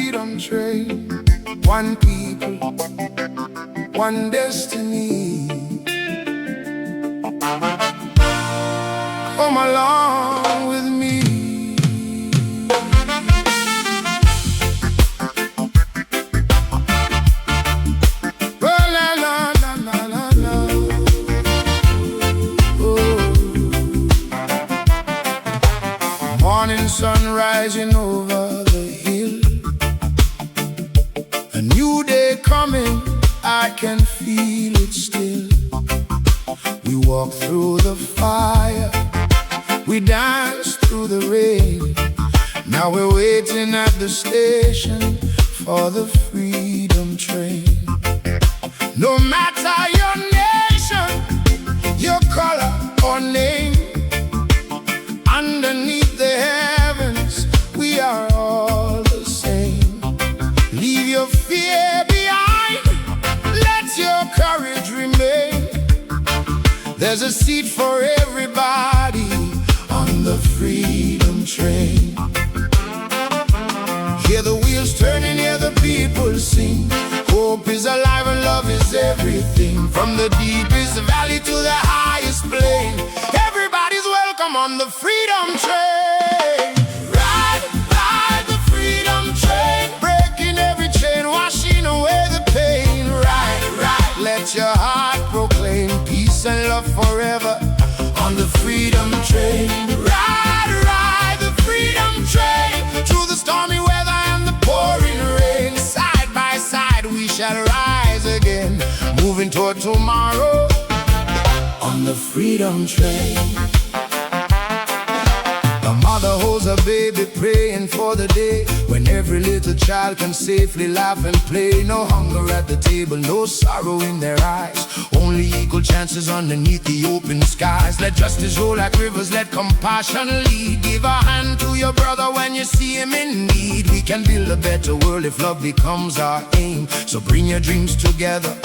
freedom train. One people, one destiny. Come along with me. Morning sun rising over the hill, a new day coming, I can feel it still. We walk through the fire, we dance through the rain. Now we're waiting at the station for the freedom train. No matter your nation, your color or name, underneath the heavens, we are all the same. Leave your fear behind, let your courage remain. There's a seat for everybody on the freedom train. Hear the wheels turning, hear the people sing. Hope is alive and love is everything. From the deepest valley to the highest plain, everybody's welcome on the freedom train. Ride, ride the freedom train, breaking every chain, washing away the pain. Ride, ride, let your heart proclaim peace and love forever on the freedom train. Ride, ride the freedom train, through the stormy weather and the pouring rain. Side by side we shall rise again, moving toward tomorrow on the freedom train. A mother holds a baby praying for the day when every little child can safely laugh and play. No hunger at the table, no sorrow in their eyes, only equal chances underneath the open skies. Let justice roll like rivers, let compassion lead. Give a hand to your brother when you see him in need. We can build a better world if love becomes our aim. So bring your dreams together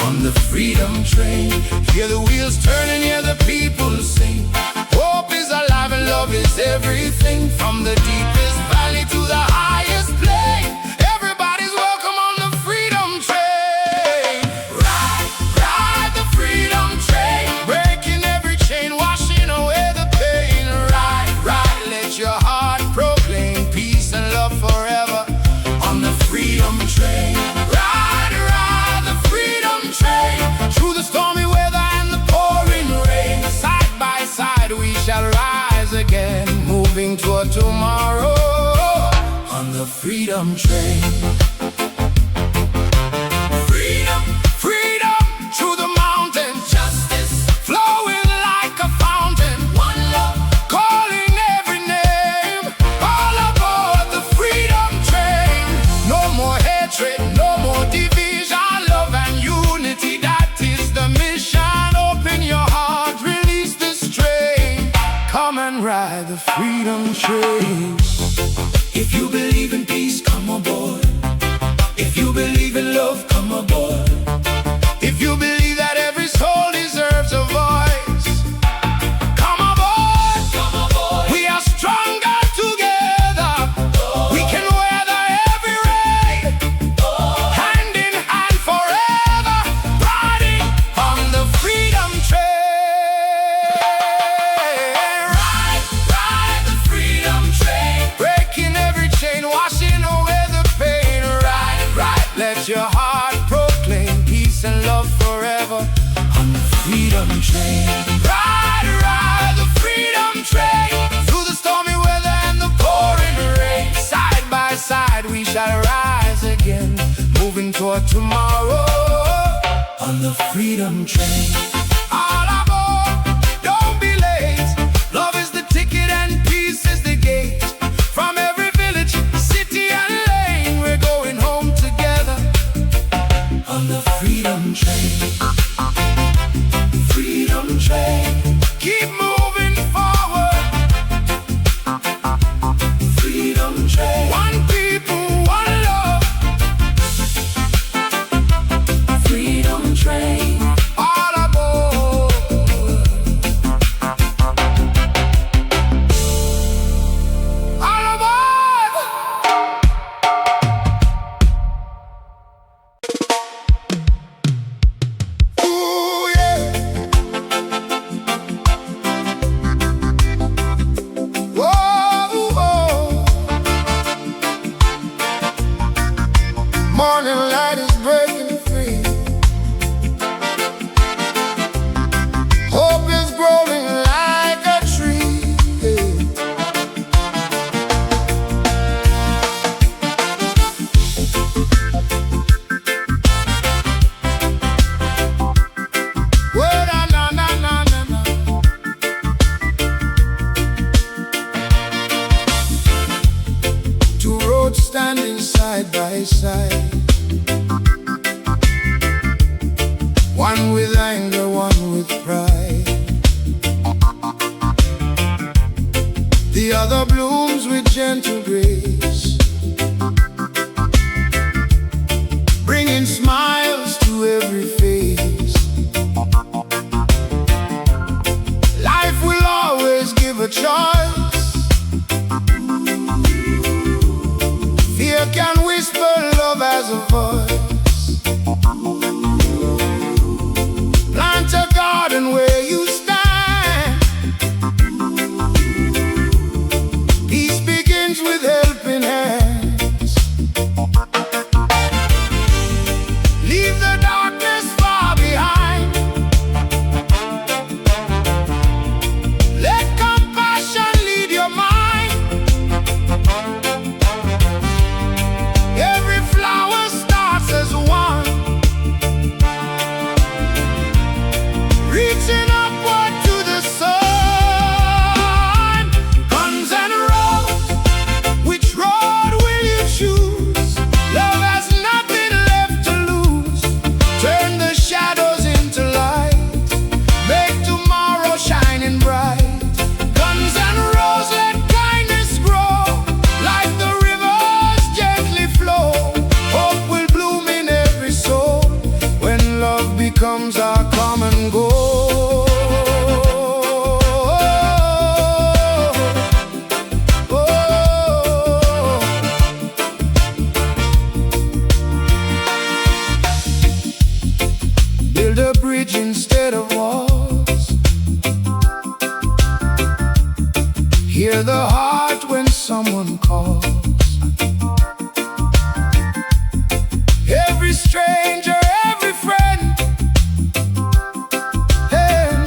on the freedom train. Hear the wheels turning, hear the people sing. Hope is alive and love is everything. From the deepest valley to the highest plain, everybody's welcome on the freedom train. Ride, ride the freedom train, breaking every chain, washing away the pain. Ride, ride, let your heart proclaim peace and love forever on the freedom train. Ride, ride the freedom train, through the stormy weather and the pouring rain. Side by side we shall rise again, moving toward tomorrow on the freedom train. Freedom, freedom, through the mountains. Justice, flowing like a fountain. One love, calling every name. All aboard the freedom train. No more hatred, no more division. Love and unity, that is the mission. Open your heart, release the strain. Come and ride the freedom train. If you believe in peace, come aboard. If you believe in love, come aboard. If you believe that every soul deserves a voice, come aboard. Come aboard. We are stronger together. We can weather every rain. Hand in hand forever, riding on the freedom train. Ride, ride the freedom train, breaking every chain, washing away the pain. Ride, ride, let your heart proclaim peace and love forever on the freedom train. Ride, ride the freedom train, through the stormy weather and the pouring rain. Side by side we shall rise again, moving toward tomorrow on the freedom train. All aboard, don't be late. Love is the ticket and peace is the gate. From every village, city and lane, we're going home together on the freedom train. Freedom train, keep moving forward. Freedom train, one people, one love. Freedom train, all aboard. with pride. The other blooms with gentle grace, bringing smiles to every face. Life will always give a choice. Fear can whisper, love has a voice. Plant a garden where you stand. Peace begins with helping hands. Leave the darkness far behind. Let compassion lead your mind. Every flower starts as one, reaching upward to the sun. Guns and roses, which road will you choose? Love has nothing left to lose. Turn the shadows into light, make tomorrow shining bright. Guns and roses, let kindness grow, like the rivers gently flow. Hope will bloom in every soul, when love becomes our common goal. Build a bridge instead of walls. Hear the heart when someone calls. Every stranger, every friend, hey,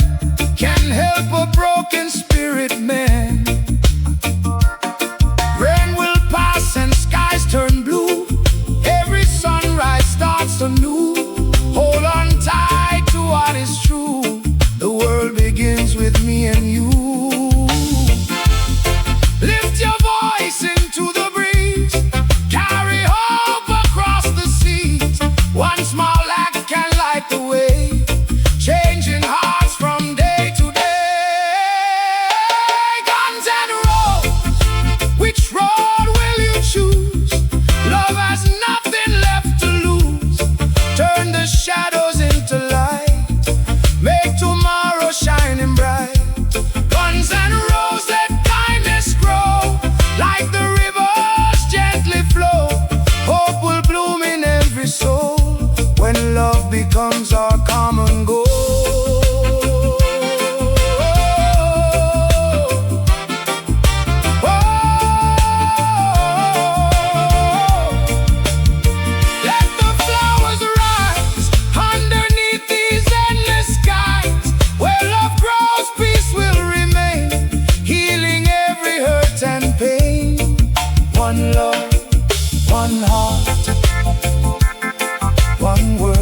can help a broken spirit mend. Rain will pass and skies turn blue. Every sunrise starts anew. Hold on tight to what is true. The world begins with me and you. Lift your voice into the breeze. Carry hope across the seas. One small act can light the way, changing hearts from day to day. Guns and roses, which road will you choose? Love has nothing left to lose. Turn the shadows into light, make tomorrow shining bright. Guns and roses, let kindness grow, like the rivers gently flow. Hope will bloom in every soul, when love becomes our common goal. Let the flowers rise underneath these endless skies. Where love grows, peace will remain, healing every hurt and pain. One love, one heart, one world.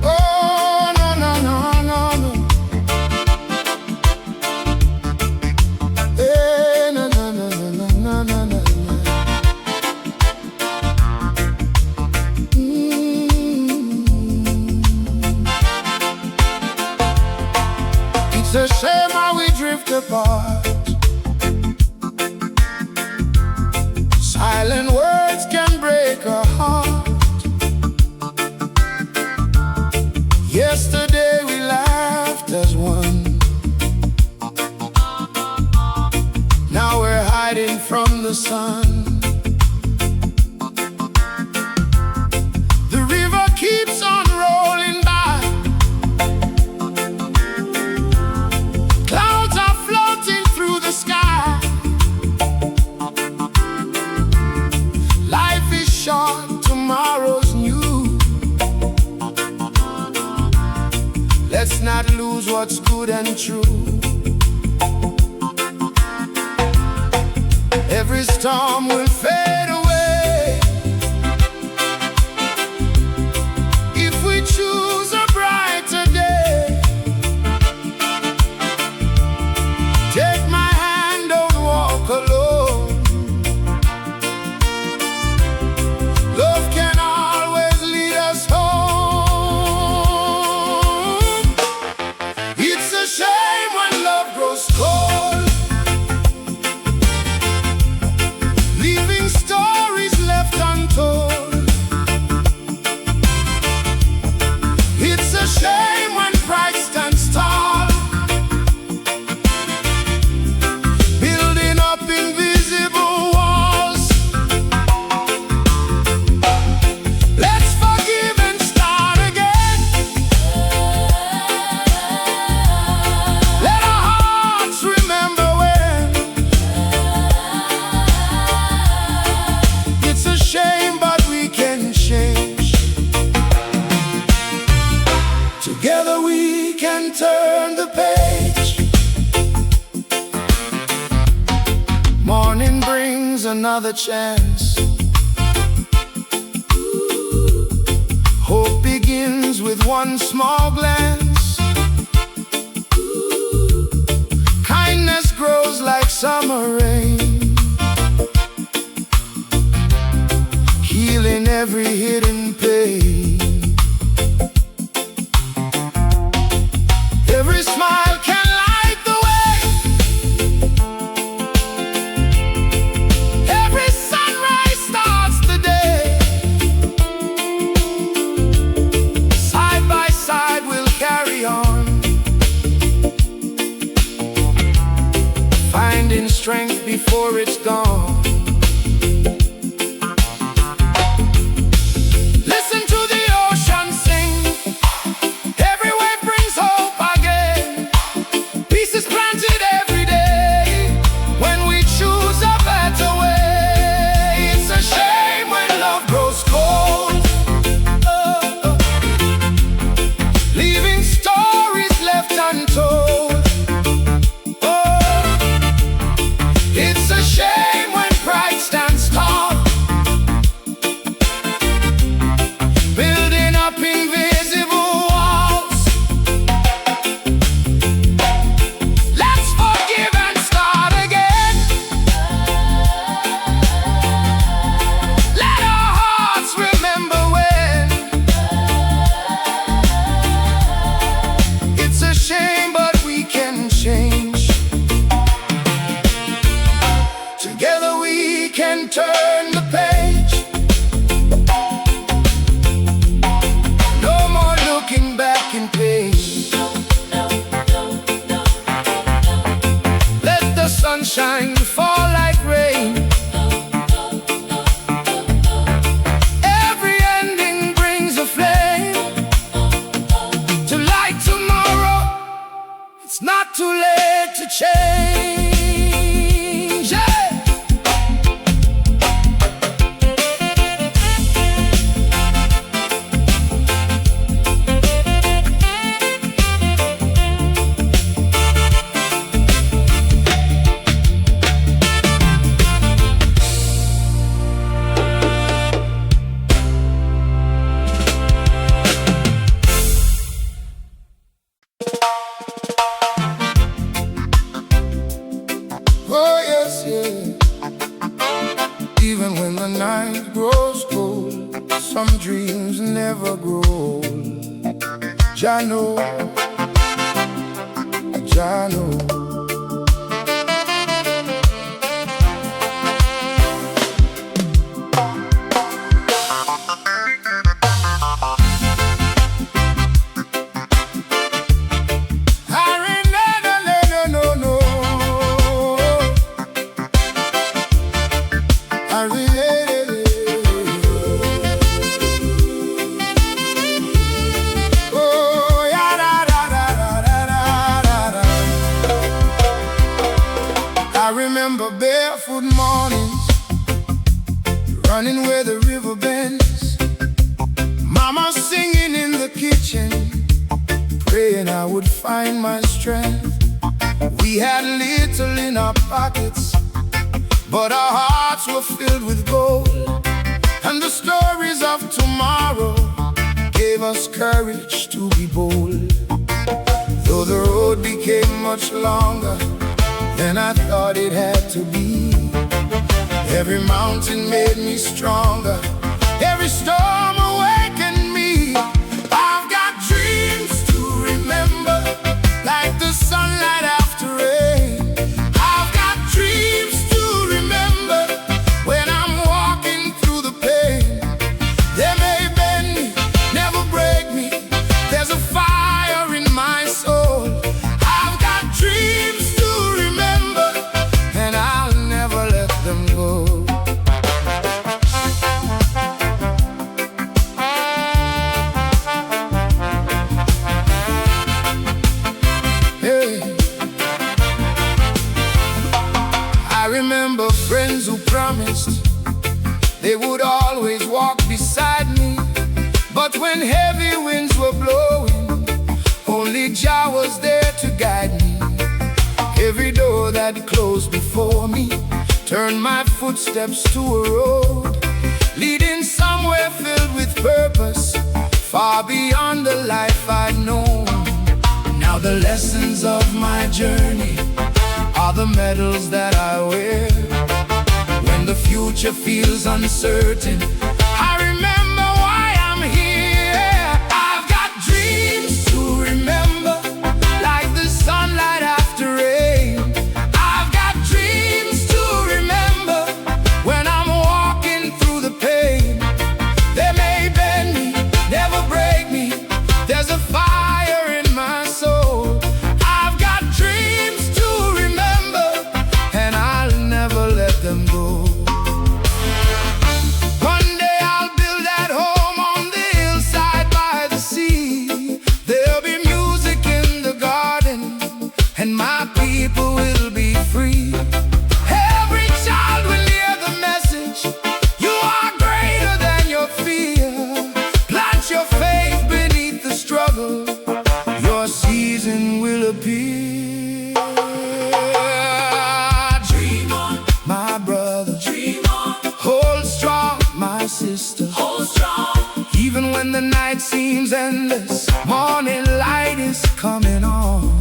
Oh, no, no, no, no, no. Eh, no, no, no, no, no, no, no, no. It's a shame how we drift apart. Silent words can break a heart. Yesterday we laughed as one. Now we're hiding from the sun. The river keeps on rolling by. Clouds are floating through the sky. Life is short, tomorrow's new. not lose what's good and true. Every storm will fade away if we choose a brighter day. Take my hand, don't walk alone. Love can always lead us home. It's a shame when love grows cold, leaving stories left untold. It's a shame when pride stands tall, building up invisible walls. Let's forgive and start again. Let our hearts remember when. It's a shame, but we can change. Together we can turn the page. Morning brings another chance. Hope begins with one small glance. Kindness grows like summer rain, healing every hidden pain. Every smile can light the way. Every sunrise starts the day. Side by side we'll carry on, finding strength before it's gone. Listen to the ocean sing. Every wave brings hope again. Peace is planted every day when we choose a better way. It's a shame when love grows cold, leaving stories left untold. It's a shame when pride stands tall, building up invisible walls. Let's forgive and start again. Let our hearts remember when. It's a shame, but we can change. Together we can turn the page. No more looking back in pain. Let the sunshine fall like rain. Every ending brings a flame to light tomorrow. It's not too late to change. Yeah. Oh yes, yeah. Even when the night grows cold, some dreams never grow old. Jah know, Jah know. I remember barefoot mornings, running where the river bends, Mama singing in the kitchen, praying out I would find my strength. We had little in our pockets, but our hearts were filled with gold. And the stories of tomorrow gave us courage to be bold. Though the road became much longer than I thought it had to be, every mountain made me stronger, every storm awakened me. I've got dreams to remember, like the sunlight after rain. I've got dreams to remember when I'm walking through the pain. They may bend me, never break me. There's a fire in my soul. I've got dreams to remember, and I'll never let them go. I remember friends who promised they would always walk beside me, but when heavy winds were blowing, only Jah was there to guide me. Every door that closed before me turned my footsteps to a road leading somewhere filled with purpose, far beyond the life I'd known. Now the lessons of my journey are the medals that I wear. When the future feels uncertain, I remember why I'm here. I've got dreams to remember, like the sunlight after rain. I've got dreams to remember when I'm walking through the pain. They may bend me, never break me. There's a fire in my soul. I've got dreams to remember, and I'll never let them go. One day I'll build that home on the hillside by the sea. There'll be music in the garden, and my people will be free. Every child will hear the message: you are greater than your fear. Plant your faith beneath the struggle, your season will appear. Dream on, my brother. Dream on. Hold strong, my sister. Hold strong. Even when the night seems endless, morning light is coming on.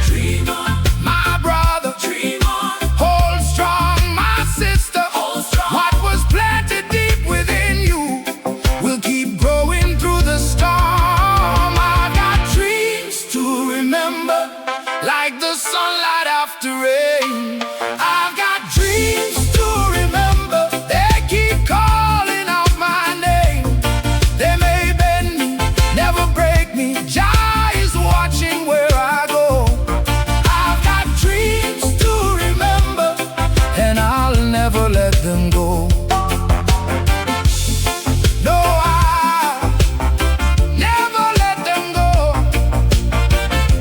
Dream on, my brother. Dream on. Hold strong, my sister. Hold strong. What was planted deep within you will keep growing through the storm. I got dreams to remember, like the sunlight after rain. I've got dreams to remember, they keep calling out my name. They may bend me, never break me. Jah is watching where I go. I've got dreams to remember, and I'll never let them go. No, I'll never let them go.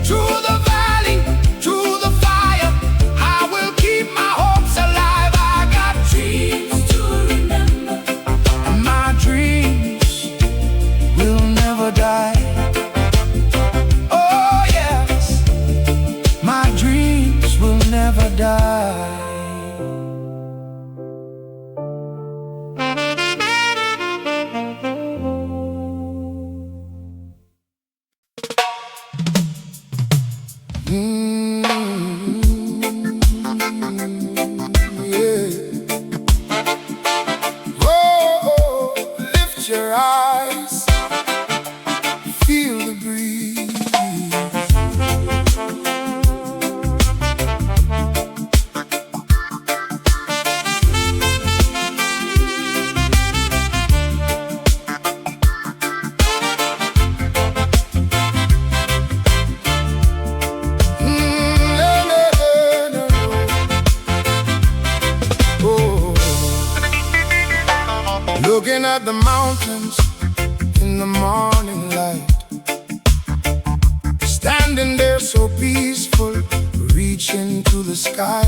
Through the valley, through the fire, I will keep my hopes alive. I got dreams to remember, and my dreams will never die. Oh yes, my dreams will never die. Yeah. Oh, lift your eyes, feel the breeze. Looking at the mountains in the morning light, standing there so peaceful, reaching to the sky.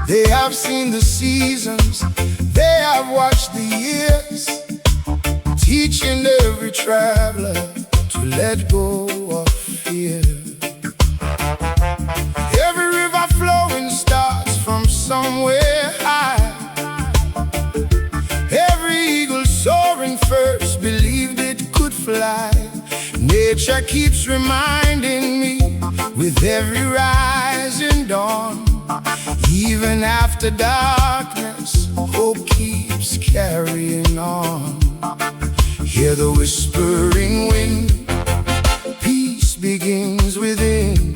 They have seen the seasons, they have watched the years, teaching every traveler to let go of fear. Every river flowing starts from somewhere high. Every eagle soaring first believed it could fly. Nature keeps reminding me with every rising dawn. Even after darkness, hope keeps carrying on. Hear the whispering wind, peace begins within.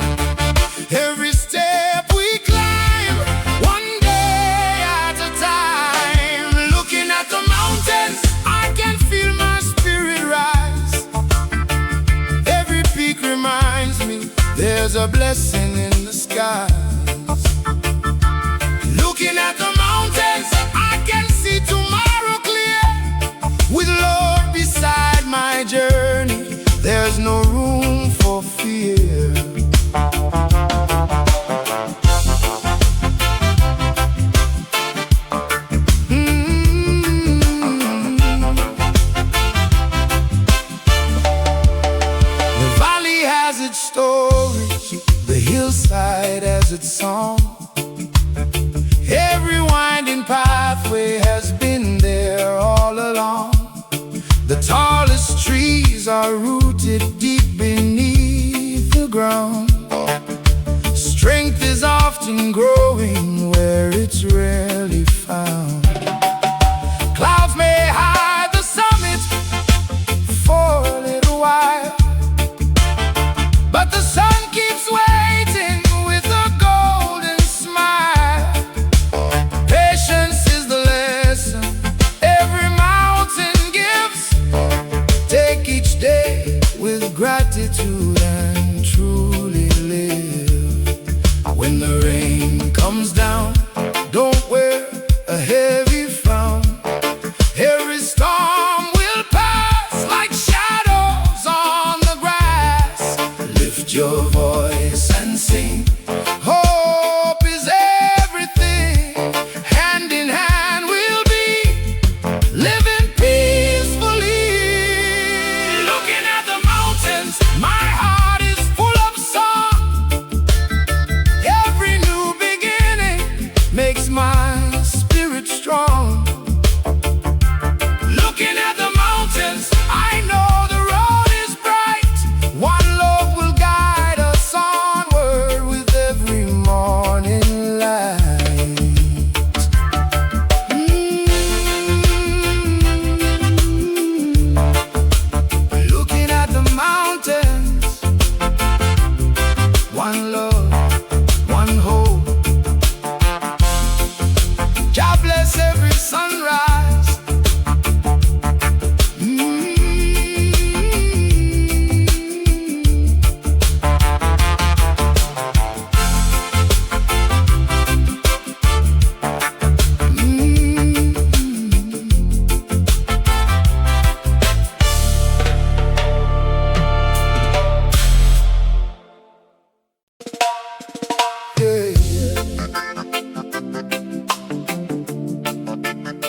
Every step we climb, one day at a time. Looking at the mountains, I can feel my spirit rise. Every peak reminds me there's a blessing in the skies. Looking at the mountains, I can see tomorrow clear. With Lord beside my journey, there's no room for fear. The valley has its stories, the hillside has its song. Every winding pathway has been there all along. The tallest trees are rooted deep beneath the ground. Strength is often growing where it's rarely found. Clouds may hide the summit for a little while, but the sun keeps waiting with a golden smile. Patience is the lesson every mountain gives. Take each day with gratitude and truly live. When the rain comes down, don't wear a heavy frown. Every storm will pass like shadows on the grass. Lift your voice and sing. Hope is everything. Hand in hand we'll be living peacefully. Looking at the mountains, my heart is full of song. Every new beginning makes my spirit strong. Looking at the mountains, I know the road is bright. One love will guide us onward with every morning light. Looking at the mountains, one love, one hope. God bless every sunrise.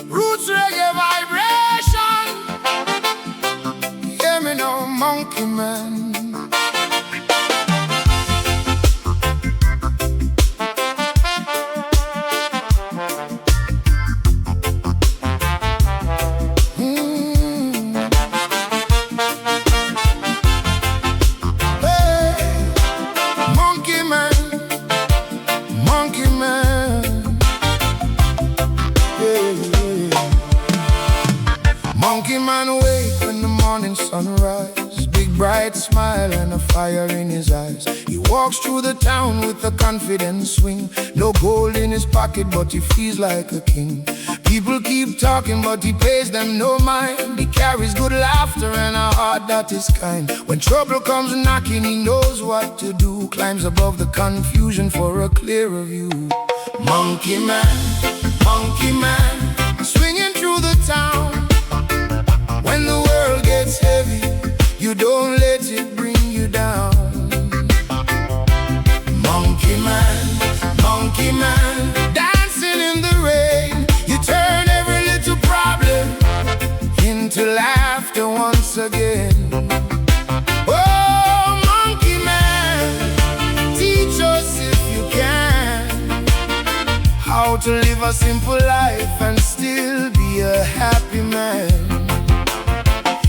Roots reggae vibration. Hear me now, monkey man. Hey, monkey man, monkey man. Monkey man awake when the morning sunrise. Big bright smile and a fire in his eyes. He walks through the town with a confident swing. No gold in his pocket, but he feels like a king. People keep talking, but he pays them no mind. He carries good laughter and a heart that is kind. When trouble comes knocking, he knows what to do. Climbs above the confusion for a clearer view. Monkey man, swinging through the town. When the world gets heavy, you don't let it bring you down. Monkey man, dancing in the rain. You turn every little problem into laughter once again. Oh, to live a simple life and still be a happy man.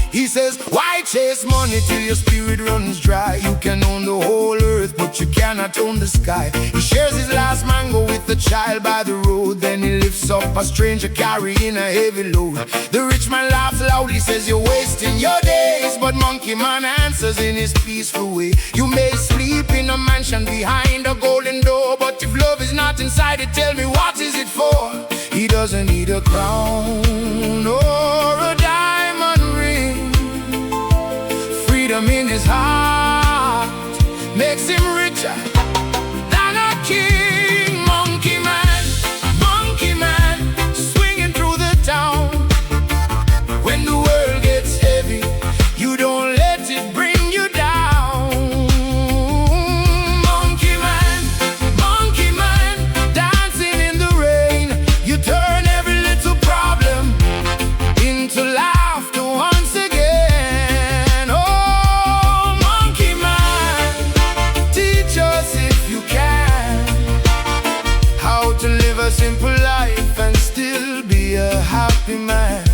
He says, why chase money till your spirit runs dry? You can own the whole earth, but you cannot own the sky. He shares his last mango with a child by the road. Then he lifts up a stranger carrying a heavy load. The rich man laughs loudly, says you're wasting your days. But Monkey Man answers in his peaceful way. You may sleep in a mansion behind a golden door, but if love is not inside it, tell me what is it for? He doesn't need a crown or a diamond ring. Freedom in his heart makes him richer than a king. Monkey man, swinging through the town. When the world gets heavy, you don't let it bring you down. Monkey man, dancing in the rain. You turn every little problem into laughter once again. Oh, Monkey Man, teach us if you can how to live a simple life and still be a happy man.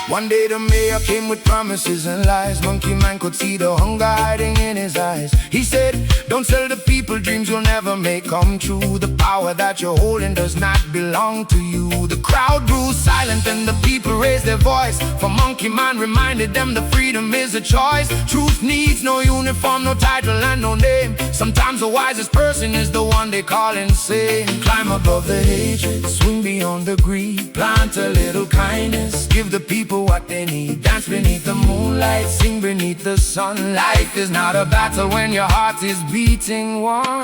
One day the mayor came with promises and lies. Monkey Man could see the hunger hiding in his eyes. He said, don't sell the people dreams you'll never make come true. The power that you're holding does not belong to you. The crowd grew silent and the people raised their voice. For Monkey Man reminded them that freedom is a choice. Truth needs no uniform, no title and no name. Sometimes the wisest person is the one they call insane. Climb above the hatred, swing beyond the greed. Plant a little kindness, give the people what they need. Dance beneath the moonlight, sing beneath the sun. Life is not a battle when your heart is beating one.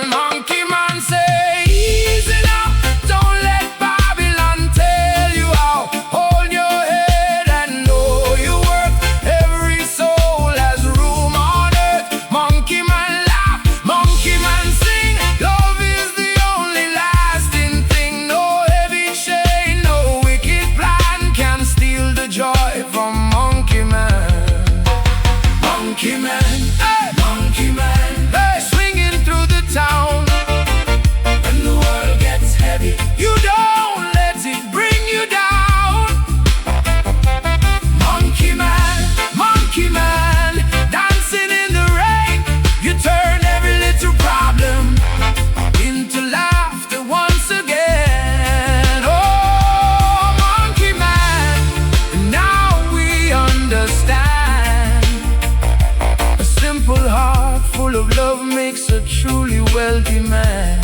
Monkey Man say, easy now, don't let Babylon tell you how. Hold your head and know your worth. Every soul has room on earth. Monkey Man laugh, Monkey Man sing. Love is the only lasting thing. No heavy chain, no wicked plan can steal the joy from Monkey Man. Monkey Man, hey. Monkey Man, hey. Swinging through the town. When the world gets heavy, you don't let it bring you down. Monkey Man, dancing in the rain. You turn every little problem into laughter once again. Oh, Monkey Man, now we understand. A simple heart full of love makes a truly wealthy man.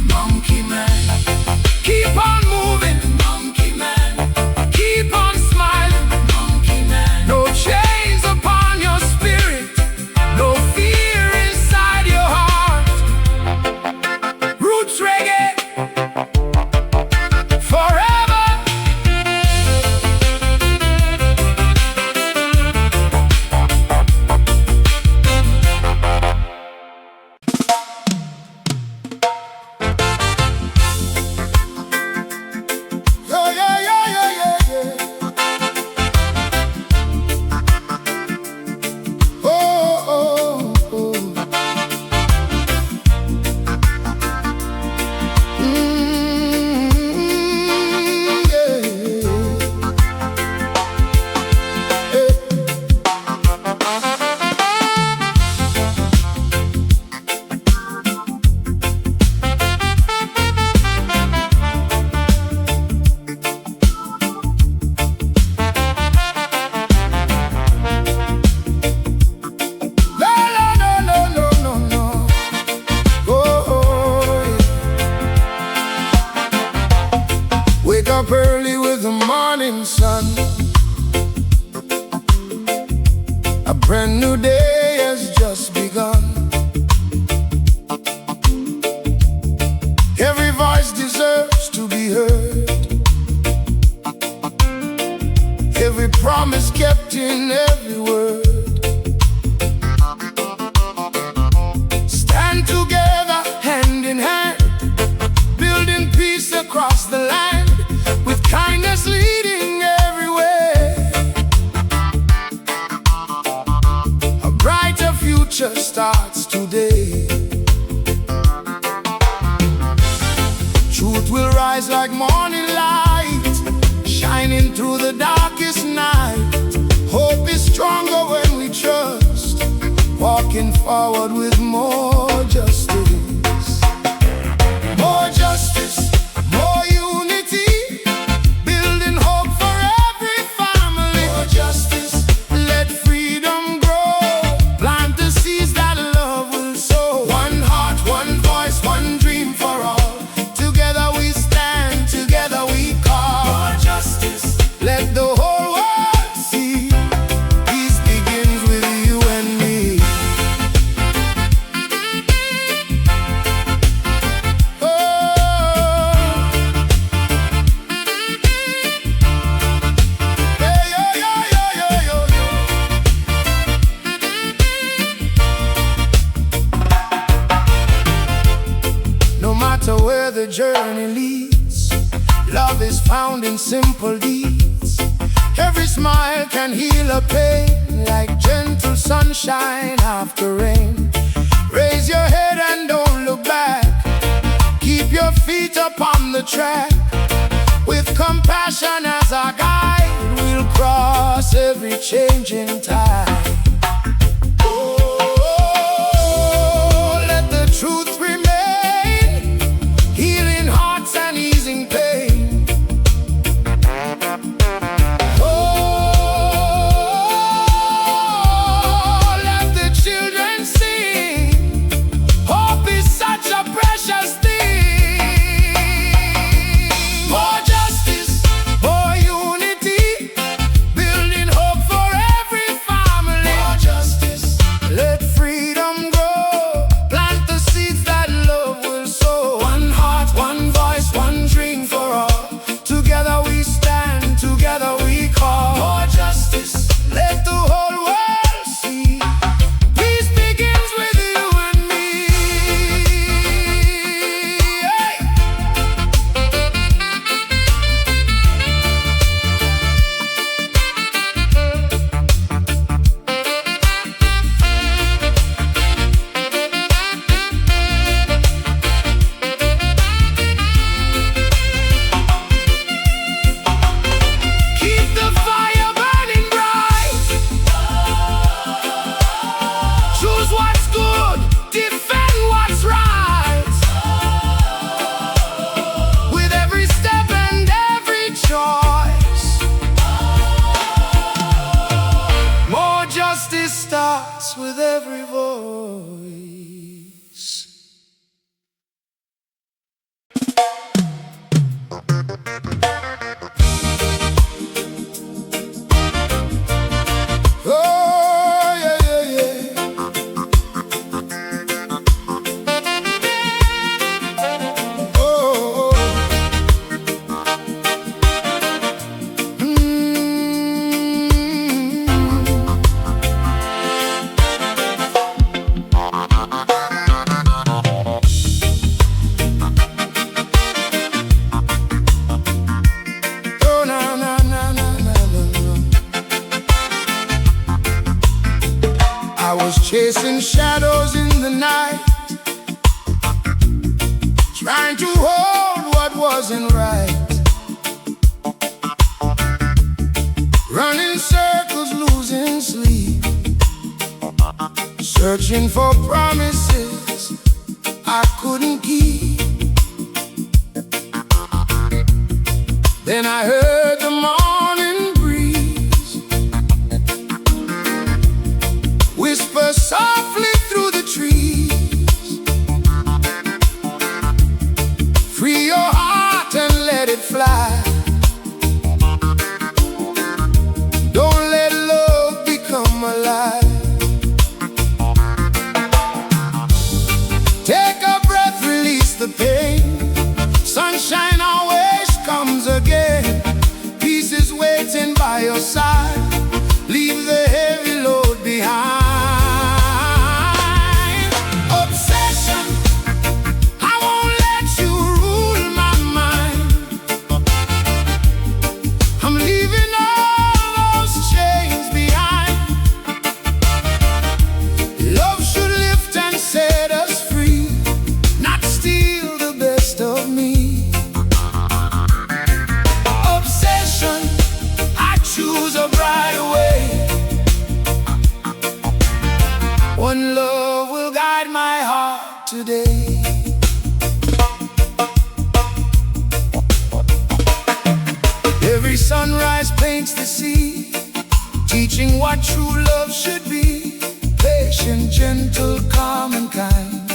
Monkey Man, keep on moving. Monkey Man, keep on smiling. Monkey Man, no chains upon your spirit, no fear inside your heart. Roots reggae forever. Yeah. Oh. No. Oh. Wake up early with the morning sun. A brand new day has just begun. Every voice deserves to be heard. Every promise kept in every word. Stand together, hand in hand, building peace across the land, with kindness leading everywhere. A brighter future starts today. like morning light, shining through the darkest night. Hope is stronger when we trust, walking forward with more justice. More justice, more unity, building hope for every family. More justice, let freedom grow, plant the seeds that love will sow. One heart, one voice, one dream for all. Together we stand, together we call. More justice, let the whole world see. Peace begins with you and me. No matter where the journey leads, love is found in simple deeds. Every smile can heal a pain, like gentle sunshine after rain. Raise your head and don't look back. Keep your feet upon the track. With compassion as our guide, we'll cross every changing tide. Oh, let the truth remain, healing hearts and easing pain. Oh, let the children sing. Hope is such a precious thing. More justice, more unity, building hope for every family. More justice, let freedom grow, plant the seeds that love will sow. One heart, one voice, one dream for all. Together we stand, together we call. More justice, let the whole world see. Peace begins with you and me. Hey! Keep the fire burning bright. Choose what's good, defend what's right. With every step and every choice, more justice starts with every voice. Oh, yeah, yeah, yeah. Oh, oh. Oh, na, na, na, na, na, na, na. I was chasing shadows in the night, trying to hold what wasn't right. Running circles, losing sleep, searching for promises I couldn't keep. Then I heard the morning breeze whisper softly through the trees. Free your heart and let it fly. Don't let love become a lie. Take a breath, release the pain. Sunshine always comes again. Peace is waiting by your side. Leave the heavy load behind. Obsession, I won't let you rule my mind. I'm leaving all those chains behind. Love should lift and set us free, not steal the best of me. makes the sea, teaching what true love should be. Patient, gentle, calm and kind,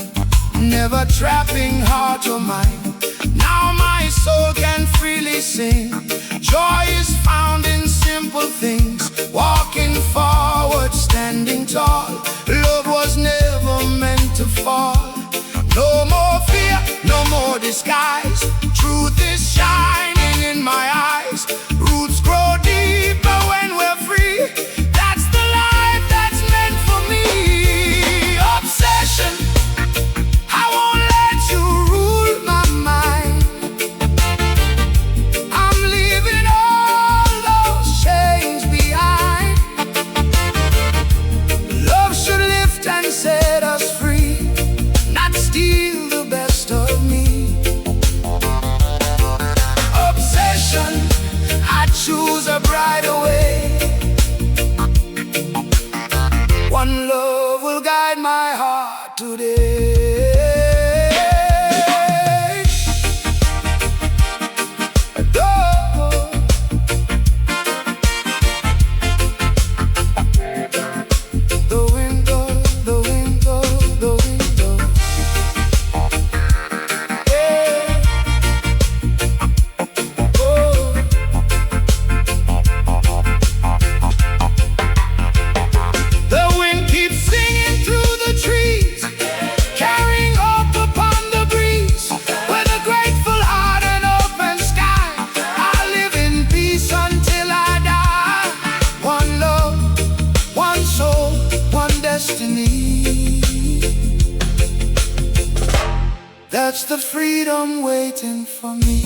never trapping heart or mind. Now my soul can freely sing. Joy is found in simple things, walking forward, standing tall. Love was never meant to fall. No more fear, no more disguise. Truth is shining in my eyes. Roots grow deeper when we're free. That's the life that's meant for me. Obsession, I won't let you rule my mind. I'm leaving all those chains behind. Love should lift and set us free, not steal the best of me. Obsession, I choose a brighter way. One love will guide my heart today. That's the freedom waiting for me.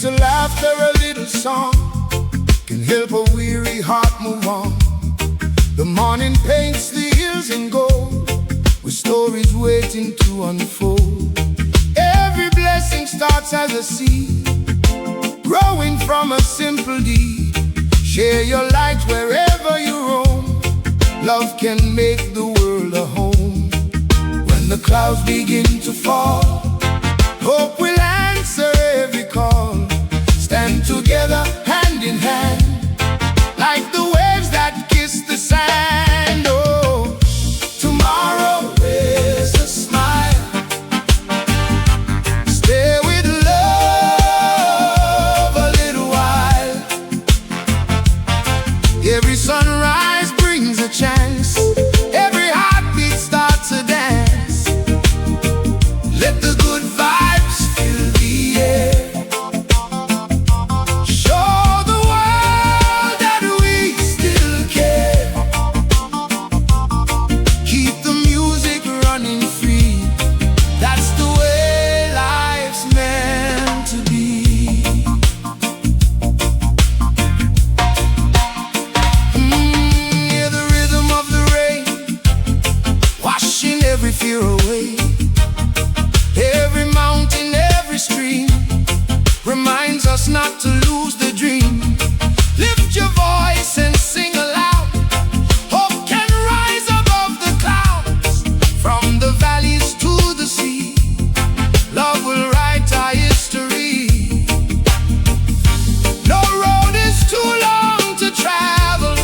little laughter, a little song can help a weary heart move on. The morning paints the hills in gold, with stories waiting to unfold. Every blessing starts as a seed, growing from a simple deed. Share your light wherever you roam. Love can make the world a home. When the clouds begin to fall, hope will answer every call. Stand together hand in hand, like the waves that kiss the sand. Oh, tomorrow is a smile. Stay with love a little while. Every sunrise brings a chance. Every heartbeat starts a dance. Let the good vibes fill the air. Show the world that we still care. Keep the music running free. That's the way life's meant to be. Hear the rhythm of the rain, washing every fear away. Every mountain, every stream reminds us not to lose the dream. Lift your voice and sing aloud. Hope can rise above the clouds. From the valleys to the sea, love will write our history. No road is too long to travel.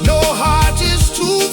No heart is too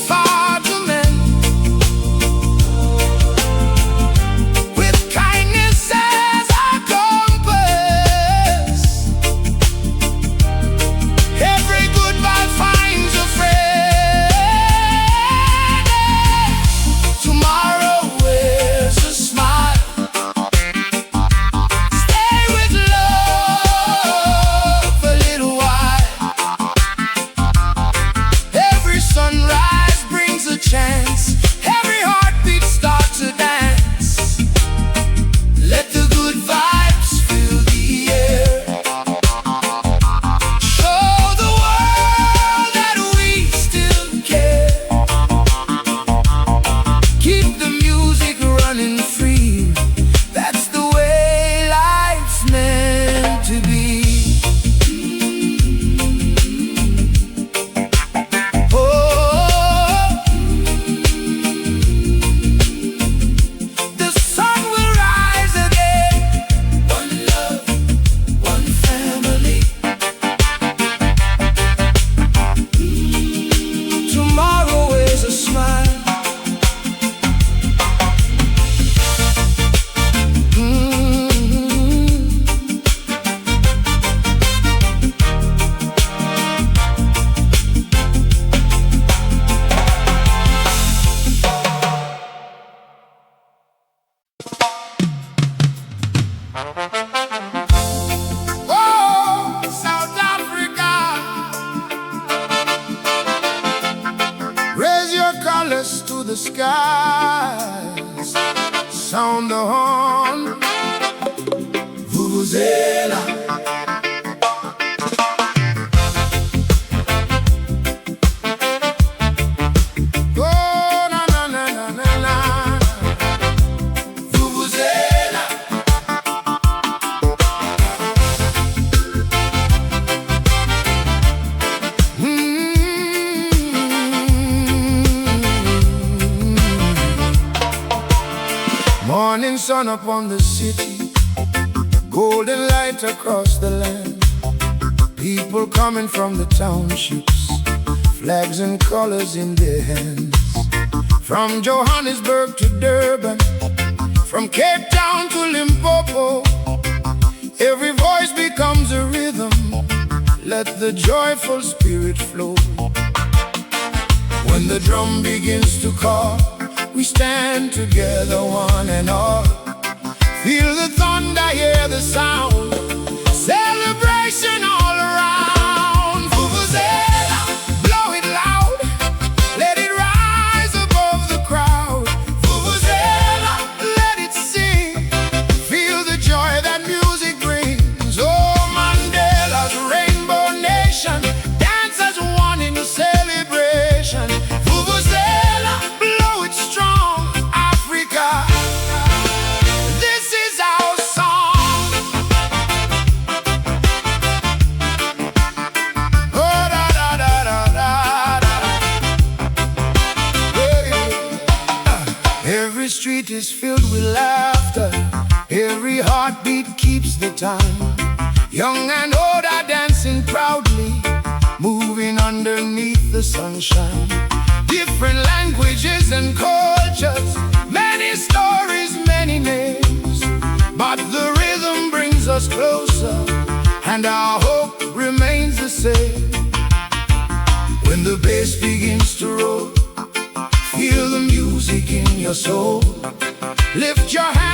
us to the skies. Sound the horn, vuvuzela. Oh, na na na na na na, vuvuzela. Morning sun upon the city, golden light across the land. People coming from the townships, flags and colors in their hands. From Johannesburg to Durban, from Cape Town to Limpopo, every voice becomes a rhythm. Let the joyful spirit flow. When the drum begins to call, we stand together, one and all. Feel the thunder, hear the sound. Celebration all around. Vuvuzela, blow it loud. Let it rise above the crowd. Vuvuzela, let it sing. Feel the joy that music brings. Oh, Mandela's rainbow nation, dance as one in a celebration. Vuvuzela, blow it strong, Africa. This is our song. Oh, da da da da da da. Every street is filled with laughter. Every heartbeat keeps the time. Young and old are dancing proudly, moving underneath the sunshine. Different languages and cultures, many stories, many names, but the rhythm brings us closer, and our hope remains the same. When the bass begins to roll, feel the music in your soul. Lift your hands